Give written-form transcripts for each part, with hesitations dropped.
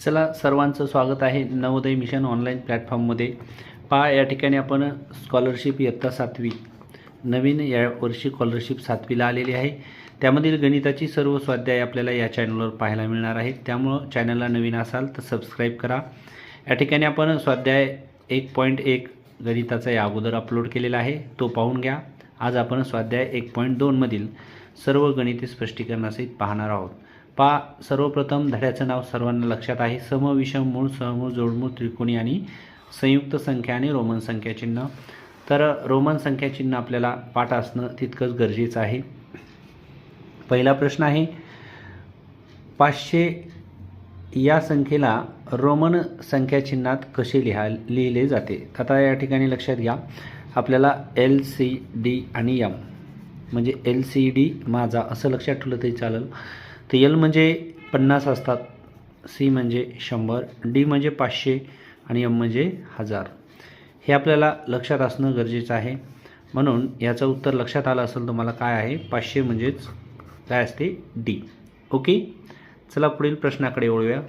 चला सर्वांचं स्वागत आहे नवोदय मिशन ऑनलाईन प्लॅटफॉर्ममध्ये। पहा या ठिकाणी आपण स्कॉलरशिप इयत्ता 7वी नवीन या वर्षी स्कॉलरशिप 7वीला आलेली आहे। त्यामधील गणिताची सर्व स्वाध्याय आपल्याला या चॅनलवर पाहायला मिळणार आहेत, त्यामुळे चॅनलला नवीन असाल तर सबस्क्राईब करा। या ठिकाणी आपण स्वाध्याय 1.1 गणिताचा या अगोदर अपलोड केलेला आहे, तो पाहून घ्या। आज आपण स्वाध्याय 1.2 मधील सर्व गणिते स्पष्टीकरणासहित पाहणार आहोत। पहा सर्वप्रथम धड्याचं नाव सर्वांना लक्षात आहे, सम विषम मूळ सहमूळ जोडमूळ त्रिकोणी आणि संयुक्त संख्या आणि रोमन संख्या चिन्ह। तर रोमन संख्या चिन्ह आपल्याला पाठ असणं तितकंच गरजेचं आहे। पहिला प्रश्न आहे, 500 या संख्येला रोमन संख्या चिन्हात कसे लिहिले जाते। आता या ठिकाणी लक्षात घ्या, आपल्याला LCD आणि M म्हणजे LCD माझा असं लक्षात ठेवलं तरी चालेल। तर L म्हणजे 50 असतात, C म्हणजे 100, D म्हणजे 500 आणि M म्हणजे 1000। हे आपल्याला लक्षात असणं गरजेचं आहे, म्हणून याचं उत्तर लक्षात आलं असेल तुम्हाला काय आहे, 500 म्हणजेच काय असते D। ओके, चला पुढील प्रश्नाकडे वळूया।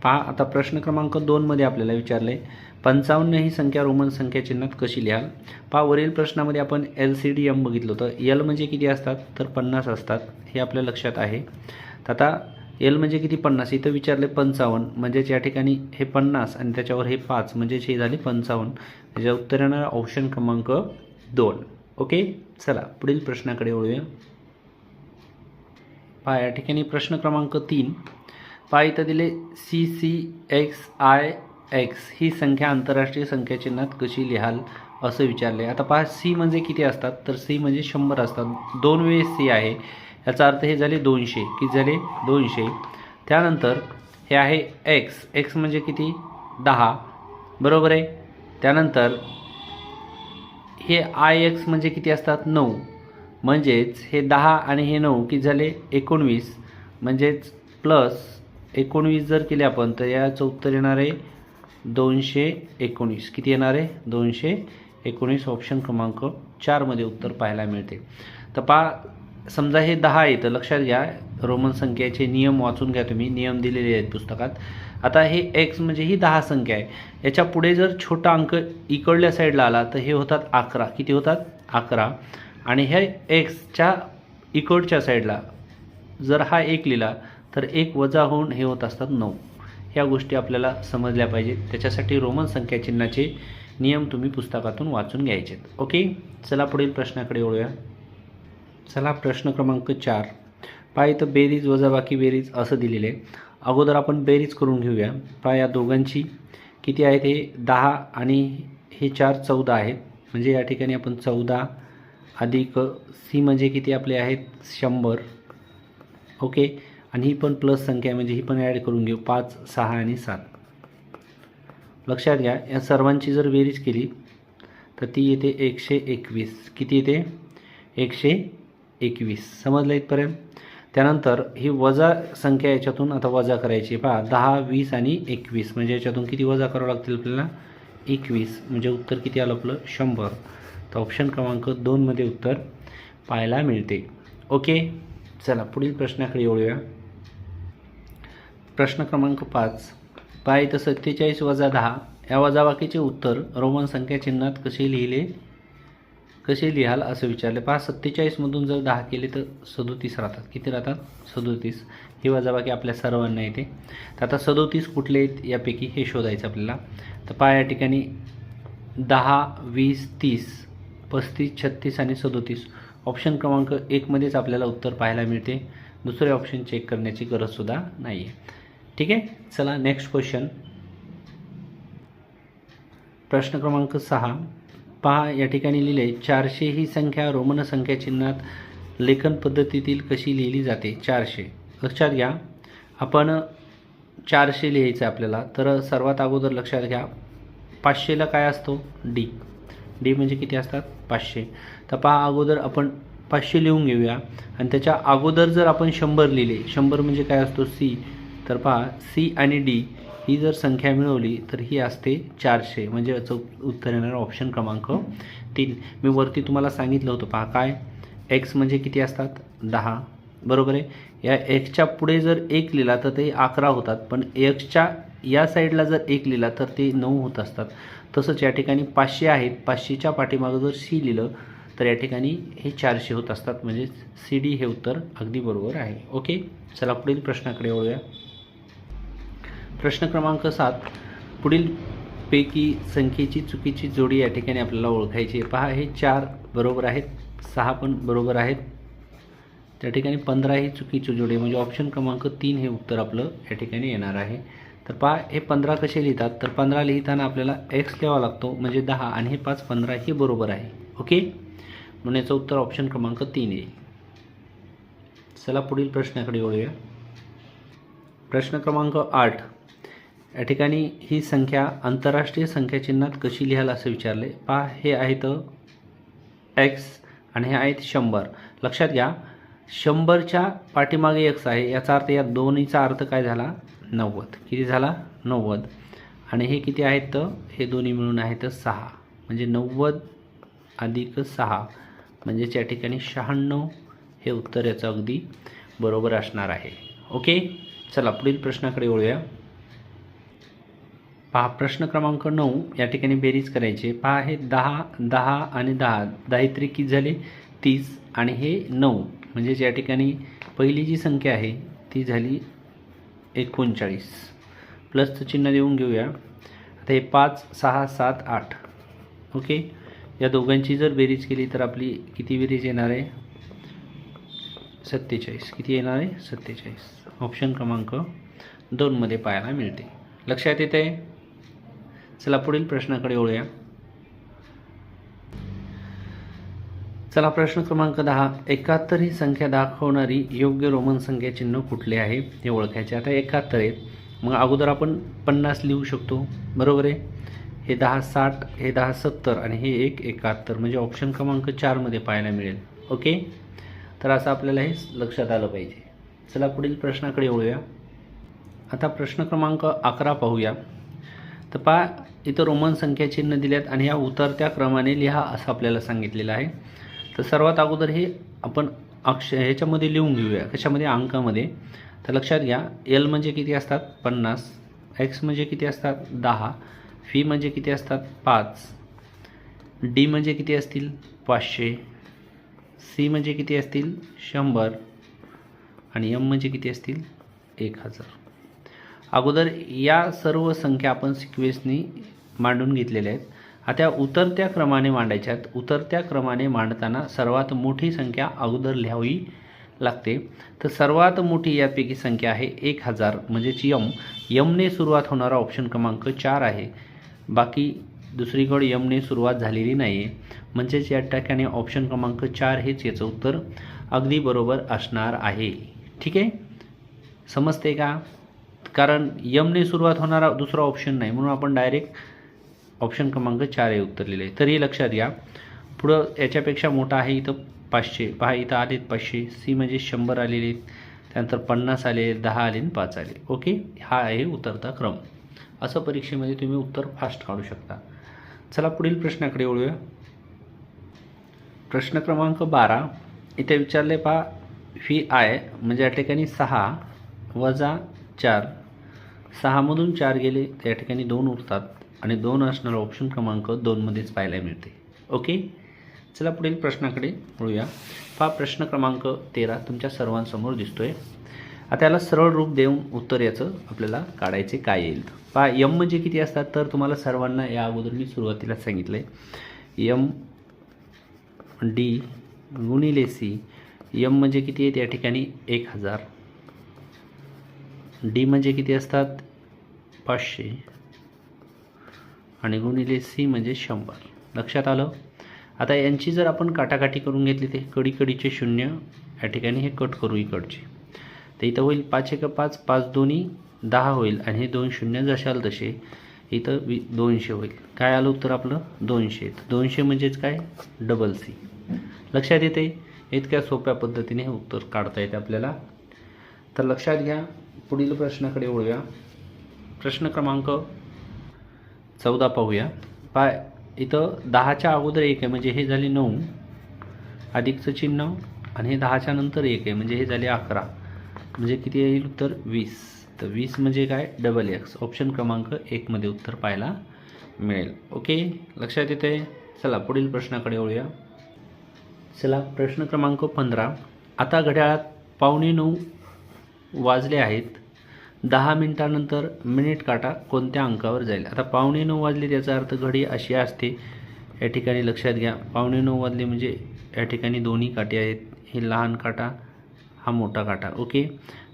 पहा आता प्रश्न क्रमांक 2 मध्ये आपल्याला विचारले 55 ही संख्या रोमन संख्या चिन्हात कशी लिहाल। पहा वरील प्रश्नामध्ये आपण LCD M बघितलं होतं। L म्हणजे किती असतात तर 50 असतात, हे आपल्या लक्षात आहे। तर आता L म्हणजे किती 50, इथं विचारले 55 म्हणजेच या ठिकाणी हे 50 आणि त्याच्यावर हे 5 म्हणजेच हे झाले 55। याच्या उत्तर येणार ऑप्शन क्रमांक 2। ओके, चला पुढील प्रश्नाकडे वळूया। पहा या ठिकाणी प्रश्न क्रमांक 3, पहा इथं दिले CCXIX ही संख्या आंतरराष्ट्रीय संख्या चिन्हात कशी लिहाल असं विचारले। आता पहा C म्हणजे किती असतात तर C म्हणजे 100 असतात, 2 वेळेस C आहे, याचा अर्थ हे झाले 200, किती झाले 200। त्यानंतर हे आहे X म्हणजे किती 10, बरोबर आहे। त्यानंतर हे IX म्हणजे किती असतात 9, म्हणजेच हे 10 आणि हे 9 किती झाले 19, म्हणजेच प्लस 19 जर केले आपण तर याचं उत्तर येणार आहे 219। किती येणार आहे 219, ऑप्शन क्रमांक 4 मध्ये उत्तर पाहायला मिळते। तर पहा समजा हे 10 येतं, लक्षात घ्या रोमन संख्येचे नियम वाचून घ्या तुम्ही, नियम दिलेले आहेत पुस्तकात। आता हे X म्हणजे ही 10 संख्या आहे, याच्या पुढे जर छोटा अंक इकडल्या साईडला आला तर हे होतात 11, किती होतात 11, आणि हे Xच्या इकडच्या साईडला जर हा 1 लिहिला तर 1 वजा होऊन हे होत असतात 9। ह्या गोष्टी आपल्याला समजल्या पाहिजेत, त्याच्यासाठी रोमन संख्या चिन्हाचे नियम तुम्ही पुस्तकातून वाचून घ्यायचे। ओके, चला पुढील प्रश्नाकडे वळूया। चला प्रश्न क्रमांक 4, पहा इथं बेरीज वजाबाकी बेरीज असं दिलेलं आहे। अगोदर आपण बेरीज करून घेऊया। पहा या दोघांची किती आहेत, हे 10 आणि हे 4 14 आहेत, म्हणजे या ठिकाणी आपण 14 अधिक C म्हणजे किती आपले आहेत 100। ओके, आणि ही पण प्लस संख्या आहे म्हणजे ही पण ॲड करून घेऊ, 5 6 आणि 7। लक्षात घ्या या सर्वांची जर बेरीज केली तर ती येते 121, किती येते 121, समजलं इथपर्यंत। त्यानंतर ही वजा संख्या याच्यातून आता वजा करायची, पहा 10 20 आणि 21 म्हणजे याच्यातून किती वजा करावं लागतील आपल्याला 21, म्हणजे उत्तर किती आलं आपलं 100। तर ऑप्शन क्रमांक 2 मध्ये उत्तर पाहायला मिळते। ओके, चला पुढील प्रश्नाकडे वळूया। प्रश्न क्रमांक 5, पहा इथं 47 वजा 10 या वजाबाकीचे उत्तर रोमन संख्या चिन्हात कसे लिहाल असं विचारले। पहा 47 मधून जर 10 केले तर 37 राहतात, किती राहतात 37, ही वजाबाकी आपल्या सर्वांना येते। तर आता 37 कुठले आहेत यापैकी हे शोधायचं आपल्याला। तर पहा या ठिकाणी 10 20 30 35 36 आणि 37, ऑप्शन क्रमांक 1 मध्येच आपल्याला उत्तर पाहायला मिळते, दुसरे ऑप्शन चेक करण्याची गरजसुद्धा नाही आहे। ठीक आहे, चला नेक्स्ट क्वेश्चन। प्रश्न क्रमांक 6, पहा या ठिकाणी लिहिले 400 ही संख्या रोमन संख्या चिन्हात लेखन पद्धतीतील कशी लिहिली जाते। 400 लक्षात घ्या, आपण 400 लिहायचं आपल्याला, तर सर्वात अगोदर लक्षात घ्या 500ला काय असतो D म्हणजे किती असतात 500। तर पहा अगोदर आपण 500 लिहून घेऊया आणि त्याच्या अगोदर जर आपण 100 लिहिले, 100 म्हणजे काय असतो C, तर पहा C आणि D ही जर संख्या मिळवली तर ही असते 400, म्हणजे याचं उत्तर येणार ऑप्शन क्रमांक 3। मी वरती तुम्हाला सांगितलं होतं, पहा काय X म्हणजे किती असतात 10, बरोबर आहे। या एक्सच्या पुढे जर 1 लिहिला तर ते 11 होतात, पण एक्सच्या या साईडला जर 1 लिहिला तर ते 9 होत असतात. तसंच या ठिकाणी 500 आहेत, 500च्या पाठीमागं जर सी लिहिलं तर या ठिकाणी हे 400 होत असतात. म्हणजे सी डी हे उत्तर अगदी बरोबर आहे. ओके, चला पुढील प्रश्नाकडे वळूया. प्रश्न क्रमांक 7, पुढील पैकी संख्येची चुकीची जोडी या ठिकाणी आपल्याला ओळखायची आहे. पहा, हे 4 बरोबर आहेत, 6 पण बरोबर आहेत. त्या ठिकाणी 15 ही चुकीची जोडी, म्हणजे ऑप्शन क्रमांक 3 हे उत्तर आपलं या ठिकाणी येणार आहे. तर पहा, हे 15 कसे लिहितात, तर 15 लिहिताना आपल्याला एक्स लिहावा लागतो, म्हणजे 10, आणि हे 5 15 हे बरोबर आहे. ओके, म्हणून याचं उत्तर ऑप्शन क्रमांक 3 येईल. चला पुढील प्रश्नाकडे वळूया. प्रश्न क्रमांक 8, या ठिकाणी ही संख्या आंतरराष्ट्रीय संख्या चिन्हात कशी लिहाल असं विचारले. पहा, हे आहेत एक्स आणि हे आहेत 100. लक्षात घ्या, 100च्या पाठीमागे एक्स आहे, याचा अर्थ या दोन्हीचा अर्थ काय झाला, 90. किती झाला, 90. आणि हे किती आहेत, तर हे दोन्ही मिळून आहेत 6, म्हणजे 90 अधिक 6 म्हणजे या ठिकाणी 96 हे उत्तर याचं अगदी बरोबर असणार आहे. ओके, चला पुढील प्रश्नाकडे वळूया. पहा, प्रश्न क्रमांक 9, या ठिकाणी बेरीज करायची. पहा, हे 10 10 आणि 10 10 किती झाले, 30, आणि हे 9, म्हणजेच या ठिकाणी पहिली जी संख्या आहे ती झाली 39. प्लसचं चिन्ह देऊन घेऊया. आता हे 5 6 7 8. ओके, या दोघांची जर बेरीज केली तर आपली किती बेरीज येणार आहे, 47. किती येणार आहे, 47. ऑप्शन क्रमांक 2 मध्ये पाहायला मिळते. लक्षात येते. चला पुढील प्रश्नाकडे वळूया. चला प्रश्न क्रमांक 10, 71 ही संख्या दाखवणारी योग्य रोमन संख्या चिन्ह कुठले आहे हे ओळखायचे. आता 71 आहेत, मग अगोदर आपण 50 लिहू शकतो, बरोबर आहे. हे 10 60, हे 10 70, आणि हे 1 71, म्हणजे ऑप्शन क्रमांक 4 मध्ये पाहायला मिळेल. ओके, तर असं आपल्याला हे लक्षात आलं पाहिजे. चला पुढील प्रश्नाकडे वळूया. आता प्रश्न क्रमांक 11 पाहूया. तर पहा, इथं रोमन संख्या चिन्ह दिल्यात आणि ह्या उतरत्या क्रमाने लिहा असं आपल्याला सांगितलेलं आहे. तर सर्वात अगोदर हे आपण ह्याच्यामध्ये लिहून घेऊया, कशामध्ये, अंकामध्ये. तर लक्षात घ्या, एल म्हणजे किती असतात, 50, एक्स म्हणजे किती असतात, 10, फी म्हणजे किती असतात, 5, डी म्हणजे किती असतील, 500, सी म्हणजे किती असतील, 100, आणि एम म्हणजे किती असतील, 1000. अगोदर या सर्व संख्या आपण सिक्वेन्सनी मांडून घेतलेल्या आहेत. आता उतरत्या क्रमाने मांडायच्यात. उतरत्या क्रमाने मांडताना सर्वात मोठी संख्या अगोदर लिहावी लागते. तर सर्वात मोठी यापैकी संख्या आहे 1000, म्हणजेच यमने सुरुवात होणारा ऑप्शन क्रमांक 4 आहे. बाकी दुसरीकडे यमने सुरुवात झालेली नाही आहे, म्हणजेच या ठिकाणी ऑप्शन क्रमांक 4 हेच याचं उत्तर अगदी बरोबर असणार आहे. ठीक आहे, समजते का? कारण यमने सुरुवात होणारा दुसरा ऑप्शन नाही, म्हणून आपण डायरेक्ट ऑप्शन क्रमांक 4 हे उत्तर लिहिले. तर हे लक्षात घ्या. पुढं याच्यापेक्षा मोठा आहे इथं 500. पहा, इथं आलेत 500, सी म्हणजे 100 आलेले, त्यानंतर 50 आले, 10 आले आणि 5 आले. ओके, हा आहे उतरता क्रम. असं परीक्षेमध्ये तुम्ही उत्तर फास्ट काढू शकता. चला पुढील प्रश्नाकडे वळूया. प्रश्न क्रमांक 12, इथे विचारले. पहा, फी आय म्हणजे या ठिकाणी 6 वजा 4, 6 मधून 4 गेले तर या ठिकाणी 2 उरतात, आणि 2 असणारा ऑप्शन क्रमांक 2 मध्येच पाहायला मिळते. ओके, चला पुढील प्रश्नाकडे वळूया. पहा, प्रश्न क्रमांक 13 तुमच्या सर्वांसमोर दिसतोय. आता याला सरळ रूप देऊन उत्तर याचं आपल्याला काढायचे काय येईल. पहा, यम म्हणजे किती असतात, तर तुम्हाला सर्वांना या अगोदर मी सुरुवातीला सांगितलं आहे, यम डी गुणिले सी. यम म्हणजे किती आहेत या ठिकाणी 1000, डी म्हणजे किती असतात 500, आणि गुणिले सी म्हणजे 100. लक्षात आलं. आता यांची जर आपण काटाकाटी करून घेतली ते कडीकडीचे शून्य या ठिकाणी हे कट करू इकडचे. तर इथं होईल 5 1 5, 5 2 10 होईल, आणि हे 2 शून्य जशाल तसे इथं 200 होईल. काय आलं उत्तर आपलं 200. 200 म्हणजेच काय, डबल सी. लक्षात येते. इतक्या सोप्या पद्धतीने हे उत्तर काढता येते आपल्याला. तर लक्षात घ्या. पुढील प्रश्नाकडे वळूया. प्रश्न क्रमांक 14 पाहूया. इथं 10च्या अगोदर 1 आहे, म्हणजे हे झाले 9, अधिकचं चिन्ह, आणि हे 10च्या नंतर 1 आहे, म्हणजे हे झाले 11. म्हणजे किती येईल उत्तर 20. तर 20 म्हणजे काय डबल एक्स. ऑप्शन क्रमांक 1 मध्ये उत्तर पाहायला मिळेल. ओके, लक्षात येते. चला पुढील प्रश्नाकडे वळूया. चला प्रश्न क्रमांक 15. आता घड्याळात 8:45 वाजले आहेत. 10 मिनिटानंतर मिनिट काटा कोणत्या अंकावर जाईल? आता 8:45 वाजले त्याचा अर्थ घडी अशी असते. या ठिकाणी लक्षात घ्या, 8:45 वाजले म्हणजे या ठिकाणी दोन्ही काटे आहेत. हे लहान काटा, हा मोठा काटा. ओके,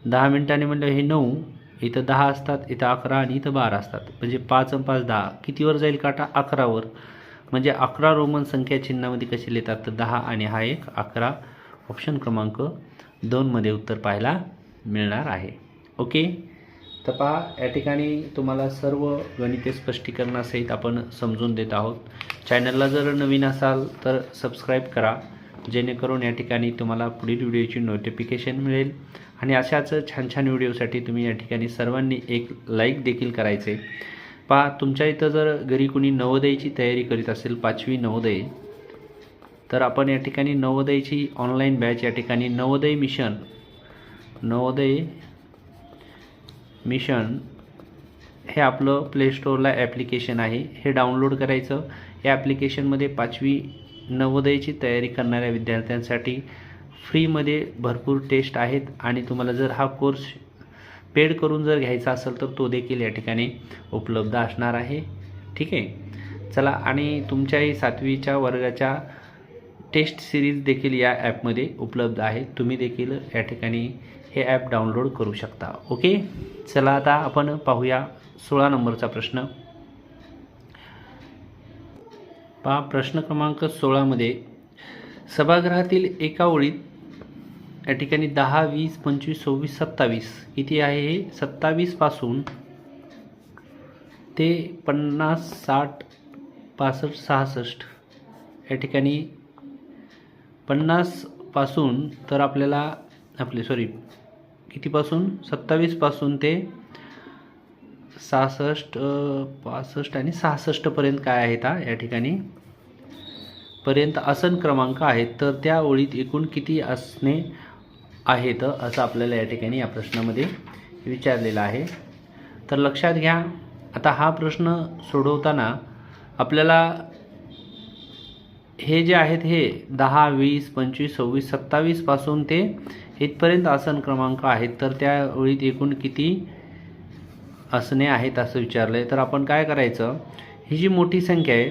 10 मिनिटांनी म्हणलं हे 9, इथं 10 असतात, इथं 11 आणि इथं 12 असतात. म्हणजे 5 आणि 5 10. कितीवर जाईल काटा? 11वर. म्हणजे 11 रोमन संख्या चिन्हामध्ये कशी लिहितात? तर 10 आणि हा एक 11. ऑप्शन क्रमांक 2 मध्ये उत्तर पाहायला मिळणार आहे. ओके, तर पहा या ठिकाणी तुम्हाला सर्व गणिते स्पष्टीकरणासहित आपण समजून देत आहोत. चॅनलला जर नवीन असाल तर सबस्क्राईब करा, जेणेकरून या ठिकाणी तुम्हाला पुढील व्हिडिओची नोटिफिकेशन मिळेल. आणि अशाच छान छान व्हिडिओसाठी तुम्ही या ठिकाणी सर्वांनी एक लाईक देखील करायचे. पहा, तुमच्या इथं जर घरी कोणी नवोदयची तयारी करीत असेल, 5वी नवोदय, तर आपण या ठिकाणी नवोदयची ऑनलाईन बॅच या ठिकाणी नवोदय मिशन हे आपलं प्ले स्टोअरला ॲप्लिकेशन आहे. हे डाउनलोड करायचं. या ॲप्लिकेशनमध्ये 5वी नवोदयची तयारी करणाऱ्या विद्यार्थ्यांसाठी फ्रीमध्ये भरपूर टेस्ट आहेत. आणि तुम्हाला जर हा कोर्स पेड करून जर घ्यायचा असेल तर तो देखील या ठिकाणी उपलब्ध असणार आहे. ठीक आहे, चला. आणि तुमच्याही 7वीच्या वर्गाच्या टेस्ट सिरीज देखील या ॲपमध्ये उपलब्ध आहे. तुम्ही देखील या ठिकाणी हे ॲप डाउनलोड करू शकता. ओके, चला आता आपण पाहूया 16 नंबरचा प्रश्न. पहा, प्रश्न क्रमांक 16 मध्ये सभागृहातील एका ओळीत या ठिकाणी 10, 20, 25, 26, 27 किती आहे? हे 27 पासून ते 50, 60, 65, 66 या ठिकाणी 50 पासून तर आपल्याला कितीपासून? 27 पासून ते 66, 65 आणि 66 पर्यंत काय आहेत या ठिकाणी पर्यंत आसन क्रमांक आहेत. तर त्या ओळीत एकूण किती आसने आहेत असं आपल्याला या ठिकाणी या प्रश्नामध्ये विचारलेलं आहे. तर लक्षात घ्या, आता हा प्रश्न सोडवताना आपल्याला हे जे आहेत हे 10, 20, 25, 26, 27 पासून ते इथपर्यंत आसन क्रमांक आहेत. तर त्या ओळीत एकूण किती आसने आहेत असं विचारलं आहे. तर आपण काय करायचं, ही जी मोठी संख्या आहे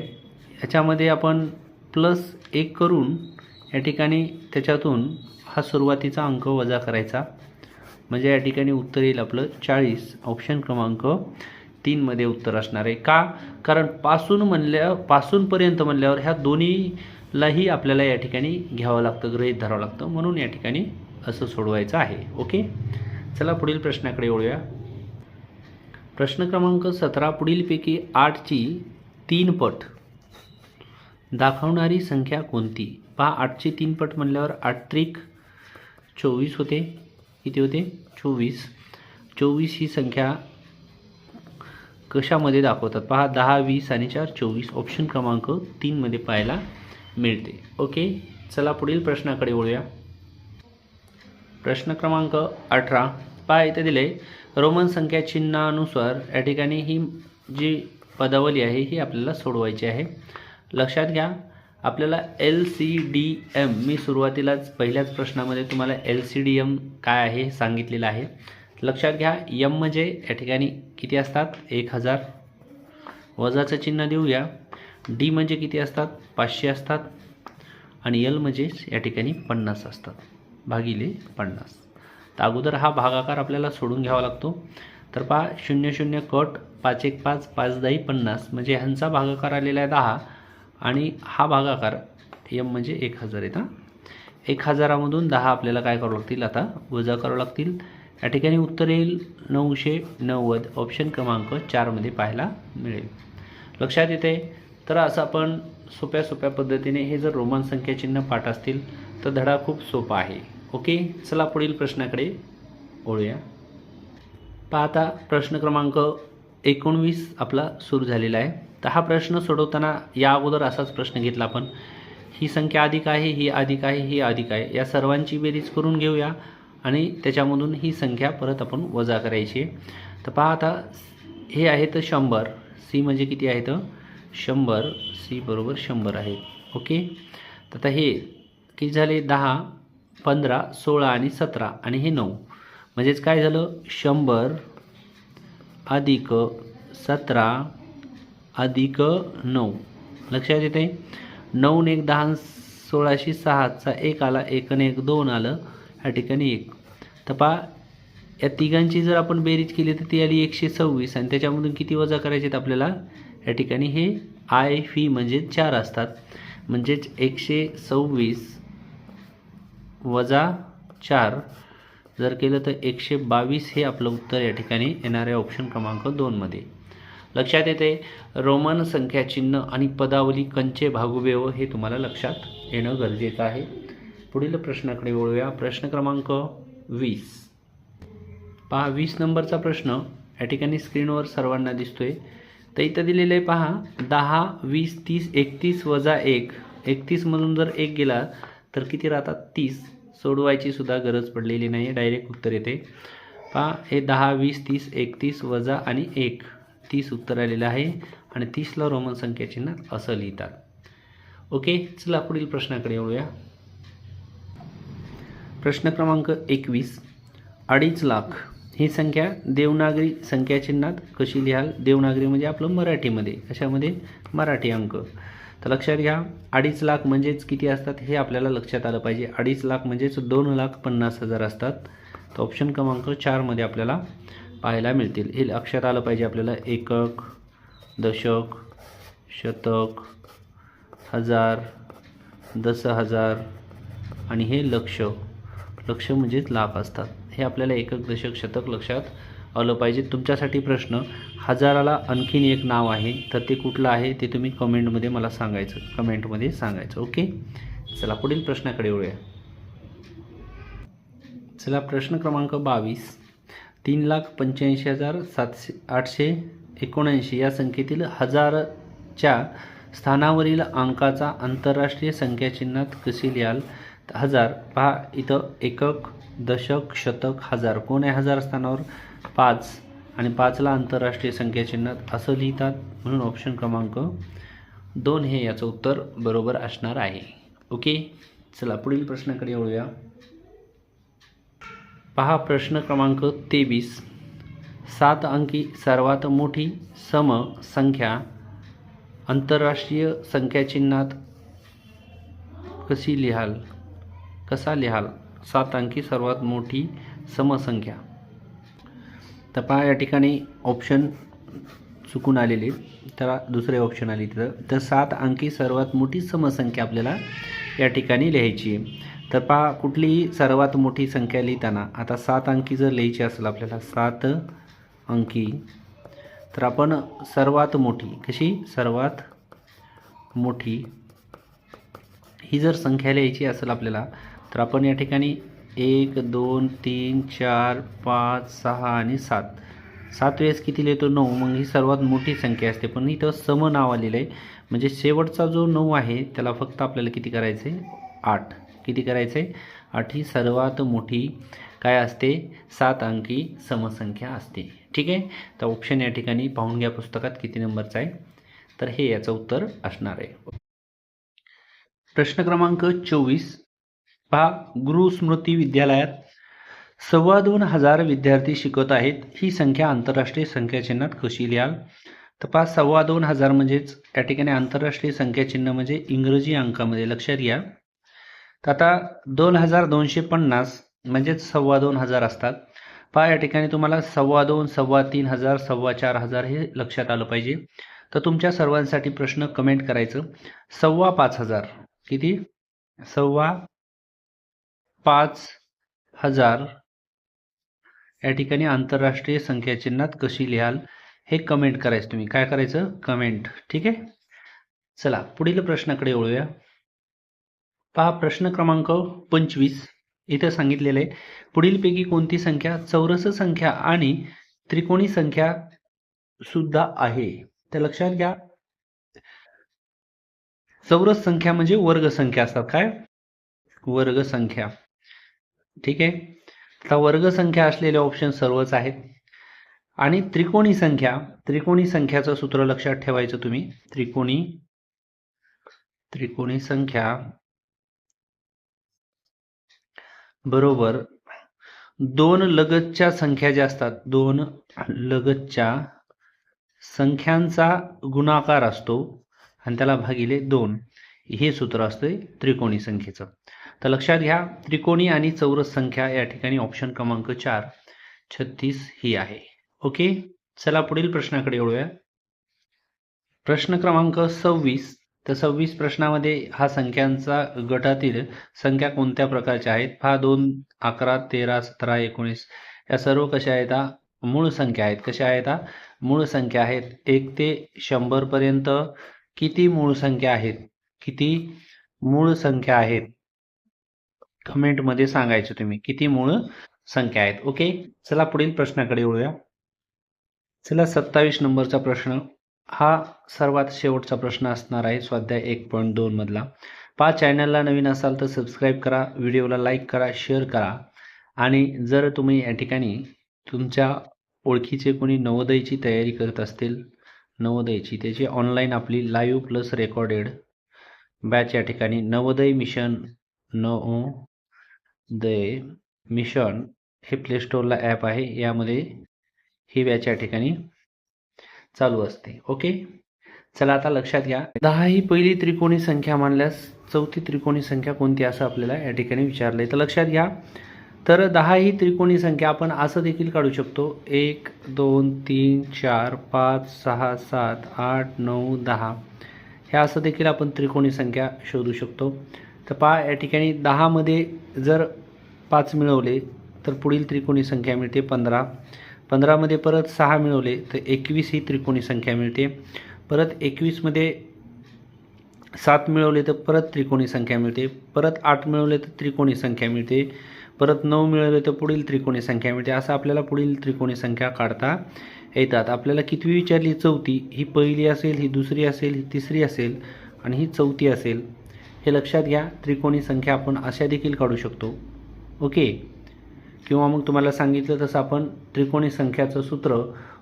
याच्यामध्ये आपण +1 करून या ठिकाणी त्याच्यातून हा सुरुवातीचा अंक वजा करायचा. म्हणजे या ठिकाणी उत्तर येईल आपलं 40. ऑप्शन क्रमांक 3 मध्ये उत्तर असणार आहे. का? कारण पासूनपर्यंत म्हणल्यावर ह्या दोन्हीलाही आपल्याला या ठिकाणी घ्यावं लागतं, गृहीत धरावं लागतं. म्हणून या ठिकाणी असं सोडवायचं आहे. ओके, चला पुढील प्रश्नाकडे वळूया. प्रश्न क्रमांक 17. पुढीलपैकी 8ची 3 पट दाखवणारी संख्या कोणती? पहा, 8ची 3 पट म्हणल्यावर 8 त्रिक 24 होते. किती होते? 24. 24 ही संख्या कशामध्ये दाखवतात? पहा, 10, 20 आणि 4 24. ऑप्शन क्रमांक 3 मध्ये पाहायला मिळते. ओके, चला पुढील प्रश्नाकडे वळूया. प्रश्न क्रमांक 18. पहा, इथे दिले रोमन संख्या चिन्हानुसार या ठिकाणी ही जी पदावली आहे ही आपल्याला सोडवायची आहे. लक्षात घ्या, आपल्याला LCDM मी सुरुवातीलाच पहिल्याच प्रश्नामध्ये तुम्हाला LCDM काय आहे हे सांगितलेलं आहे. लक्षात घ्या, M म्हणजे या ठिकाणी किती असतात? 1000. वजाचं चिन्ह देऊया. D म्हणजे किती असतात? 500 असतात. आणि L म्हणजे या ठिकाणी 50 असतात, भागिले 50. तर अगोदर हा भागाकार आपल्याला सोडून घ्यावा लागतो. तर पहा, 0 0 कट, 5 1 5, 5 10 50 म्हणजे ह्यांचा भागाकार आलेला आहे 10. आणि हा भागाकार M म्हणजे 1000 येतात. 1000मधून 10 आपल्याला काय करावं लागतील? आता वजा करावं लागतील. या ठिकाणी उत्तर येईल 990. ऑप्शन क्रमांक 4 मध्ये पाहायला मिळेल. लक्षात येते. तर असं आपण सोप्या पद्धतीने हे जर रोमन संख्या चिन्ह पाठ असतील तर धडा खूप सोपा आहे. ओके, चला पुढील प्रश्नाकडे वळूया. पाहता प्रश्न क्रमांक 19 आपला सुरू झालेला आहे. तर हा प्रश्न सोडवताना या अगोदर असाच प्रश्न घेतला आपण. ही संख्या अधिक आहे, ही अधिक आहे, ही अधिक आहे. या सर्वांची बेरीज करून घेऊया आणि त्याच्यामधून ही संख्या परत आपण वजा करायची आहे. तर पहा आता हे आहे तर 100, सी म्हणजे किती आहे तर 100, सी बरोबर 100 आहे. ओके. तर आता हे किती झाले 10, 15, 16 आणि 17 आणि हे 9, म्हणजेच काय झालं 100 अधिक 17 अधिक 9. लक्षात येते 9 ने 1 10, 16शी 6चा 1 आला, 1 ने 1 2 आलं, ह्या ठिकाणी 1. तर पहा या तिघांची जर आपण बेरीज केली तर ती आली 126 आणि त्याच्यामधून किती वजा करायचे आहेत आपल्याला या ठिकाणी हे आय फी म्हणजे 4 असतात, म्हणजेच 126 वजा 4 जर केलं तर 122 हे आपलं उत्तर या ठिकाणी येणार आहे ऑप्शन क्रमांक 2 मध्ये. लक्षात येते रोमन संख्या चिन्ह आणि पदावली कंचे भागुबेव हे तुम्हाला लक्षात येणं गरजेचं आहे. पुढील प्रश्नाकडे वळूया. प्रश्न क्रमांक 20. पहा 20 नंबरचा प्रश्न या ठिकाणी स्क्रीनवर सर्वांना दिसतोय. तर इथं दिलेलं आहे पहा 10, 20, 30, 31 वजा 1. 31 मधून जर 1 गेला तर किती राहतात 30. सोडवायची सुद्धा गरज पडलेली नाही, डायरेक्ट उत्तर येते. पहा हे 10, 20, 30, 31 वजा आणि 1, 30 उत्तर आलेलं आहे आणि 30ला रोमन संख्या चिन्ह असं लिहितात. ओके. चला पुढील प्रश्नाकडे वळूया. प्रश्न क्रमांक 21. 2.5 लाख ही संख्या देवनागरी संख्या चिन्हात कशी लिहाल. देवनागरी म्हणजे आपलं मराठीमध्ये, कशामध्ये मराठी अंक. तर लक्षात घ्या 2.5 लाख म्हणजेच किती असतात हे आपल्याला लक्षात आलं पाहिजे. 2.5 लाख म्हणजेच 2,50,000 असतात. तर ऑप्शन क्रमांक 4 मध्ये आपल्याला पाहायला मिळतील. हे लक्षात आलं पाहिजे आपल्याला. एकक, दशक, शतक, हजार, दशहजार आणि हे लक्ष. लक्ष म्हणजेच लाख असतात. हे आपल्याला एकक, दशक, शतक लक्षात आलं पाहिजे. तुमच्यासाठी प्रश्न हजाराला आणखीन एक नाव आहे, तर ते कुठलं आहे ते तुम्ही कमेंटमध्ये मला सांगायचं, कमेंटमध्ये सांगायचं. ओके. चला पुढील प्रश्नाकडे वळूया. चला प्रश्न क्रमांक 22. 3,85,879 या संख्येतील हजारच्या स्थानावरील अंकाचा आंतरराष्ट्रीय संख्या चिन्हात कशी लिहाल. हजार पहा इथं एकक, दशक, शतक, हजार. कोण आहे हजार स्थानावर 5 आणि 5ला आंतरराष्ट्रीय संख्या चिन्हात असं लिहितात, म्हणून ऑप्शन क्रमांक 2 हे याचं उत्तर बरोबर असणार आहे. ओके. चला पुढील प्रश्नाकडे वळूया. पहा प्रश्न क्रमांक 23. 7 अंकी सर्वात मोठी सम संख्या आंतरराष्ट्रीय संख्या चिन्हात कशी लिहाल, कसा लिहाल. 7 अंकी सर्वात मोठी समसंख्या. तर पहा या ठिकाणी ऑप्शन चुकून आलेले, तर दुसरे ऑप्शन आले तिथं. तर 7 अंकी सर्वात मोठी समसंख्या आपल्याला या ठिकाणी लिहायची आहे. तर पहा कुठलीही सर्वात मोठी संख्या लिहिताना आता 7 अंकी जर लिहायची असेल आपल्याला 7 अंकी, तर आपण सर्वात मोठी कशी, सर्वात मोठी ही जर संख्या लिहायची असेल आपल्याला, तर आपण या ठिकाणी 1 2 3 4 5 6 आणि 7, 7 वेळेस किती लिहितो 9. मग ही सर्वात मोठी संख्या असते. पण इथं सम नाव आलेलं आहे, म्हणजे शेवटचा जो 9 आहे त्याला फक्त आपल्याला किती करायचं आहे 8. किती करायचं आहे 8. ही सर्वात मोठी काय असते 7 अंकी समसंख्या असते. ठीक आहे. तर ऑप्शन या ठिकाणी पाहून घ्या पुस्तकात किती नंबरचा आहे, तर हे याचं उत्तर असणार आहे. प्रश्न क्रमांक 24. पहा गुरुस्मृती विद्यालयात 2,25,000 विद्यार्थी शिकत आहेत. ही संख्या आंतरराष्ट्रीय संख्या चिन्हात कशी लिहाल. तर पहा 2,25,000 म्हणजेच या ठिकाणी आंतरराष्ट्रीय संख्या चिन्ह म्हणजे इंग्रजी अंकामध्ये लक्षात घ्या. तर आता 2,250 म्हणजेच 2,25,000 असतात. पहा या ठिकाणी तुम्हाला 2,25,000, 3,25,000, 4,25,000 हे लक्षात आलं पाहिजे. तर तुमच्या सर्वांसाठी प्रश्न कमेंट करायचं 5,25,000 किती 5,25,000 या ठिकाणी आंतरराष्ट्रीय संख्या चिन्हात कशी लिहाल हे कमेंट करायचं. तुम्ही काय करायचं कमेंट. ठीक आहे. चला पुढील प्रश्नाकडे वळूया. पहा प्रश्न क्रमांक 25. इथं सांगितलेलं आहे पुढीलपैकी कोणती संख्या चौरस संख्या आणि त्रिकोणी संख्या सुद्धा आहे. तर लक्षात घ्या चौरस संख्या म्हणजे वर्ग संख्या असतात. काय वर्ग संख्या. ठीक आहे. आता वर्गसंख्या असलेले ऑप्शन सर्वच आहेत. आणि त्रिकोणी संख्याचं सूत्र लक्षात ठेवायचं तुम्ही. त्रिकोणी संख्या बरोबर दोन लगतच्या संख्या ज्या असतात, दोन लगतच्या संख्यांचा गुणाकार असतो आणि त्याला भागिले 2, हे सूत्र असते त्रिकोणी संख्येचं. तर लक्षात घ्या, त्रिकोणी आणि चौरस संख्या या ठिकाणी ऑप्शन क्रमांक 4 36 ही आहे. ओके, चला पुढील प्रश्नाकडे वळूया. प्रश्न क्रमांक 26. तर 26 प्रश्नामध्ये हा संख्यांचा गटातील संख्या कोणत्या प्रकारच्या आहेत. पहा, 2, 11, 13, 17, 19 या सर्व कशा आहेत, मूळ संख्या आहेत. कशा आहेत, मूळ संख्या आहेत. 1 ते 100 पर्यंत किती मूळ संख्या आहेत, किती मूळ संख्या आहेत, कमेंटमध्ये सांगायचं तुम्ही किती मूळ संख्या आहेत. ओके, चला पुढील प्रश्नाकडे वळूया. चला 27 नंबरचा प्रश्न हा सर्वात शेवटचा प्रश्न असणार आहे स्वाध्याय 1.2 मधला. पहा, चॅनलला नवीन असाल तर सबस्क्राईब करा, व्हिडिओला लाईक करा, शेअर करा. आणि जर तुम्ही या ठिकाणी तुमच्या ओळखीचे कोणी नवोदयची तयारी करत असतील, नवोदयची त्याची ऑनलाईन आपली लाईव्ह प्लस रेकॉर्डेड बॅच या ठिकाणी नवोदय मिशन हे प्ले स्टोअरला ॲप आहे, यामध्ये ही बॅच या ठिकाणी चालू असते. ओके, चला आता लक्षात घ्या, 10 ही पहिली त्रिकोणी संख्या मानल्यास चौथी त्रिकोणी संख्या कोणती असं आपल्याला या ठिकाणी विचारलंय. तर लक्षात घ्या, तर 10 ही त्रिकोणी संख्या आपण असं देखील काढू शकतो. 1 2 3 4 5 6 7 8 9 10 ह्या असं देखील आपण त्रिकोणी संख्या शोधू शकतो. तर पहा, या ठिकाणी 10 मध्ये जर 5 मिळवले तर पुढील त्रिकोणी संख्या मिळते 15. 15 मध्ये परत 6 मिळवले तर 21 ही त्रिकोणी संख्या मिळते. परत 21 मध्ये 7 मिळवले तर परत त्रिकोणी संख्या मिळते. परत 8 मिळवले तर त्रिकोणी संख्या मिळते. परत 9 मिळवले तर पुढील त्रिकोणी संख्या मिळते. असं आपल्याला पुढील त्रिकोणी संख्या काढता येतात. आपल्याला कितवी विचारली, चौथी. ही पहिली असेल, ही दुसरी असेल, ही तिसरी असेल आणि ही चौथी असेल. हे लक्षात घ्या, त्रिकोणी संख्या आपण अशा देखील काढू शकतो. ओके, किंवा मग तुम्हाला सांगितलं तसं आपण त्रिकोणी संख्याचं सूत्र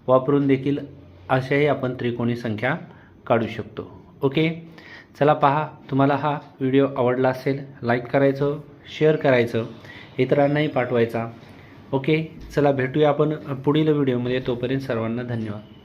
वापरून देखील अशाही आपण त्रिकोणी संख्या काढू शकतो. ओके, चला पहा, तुम्हाला हा व्हिडिओ आवडला असेल, लाईक करायचं, शेअर करायचं, इतरांनाही पाठवायचा. ओके, चला भेटूया आपण पुढील व्हिडिओमध्ये. तोपर्यंत सर्वांना धन्यवाद.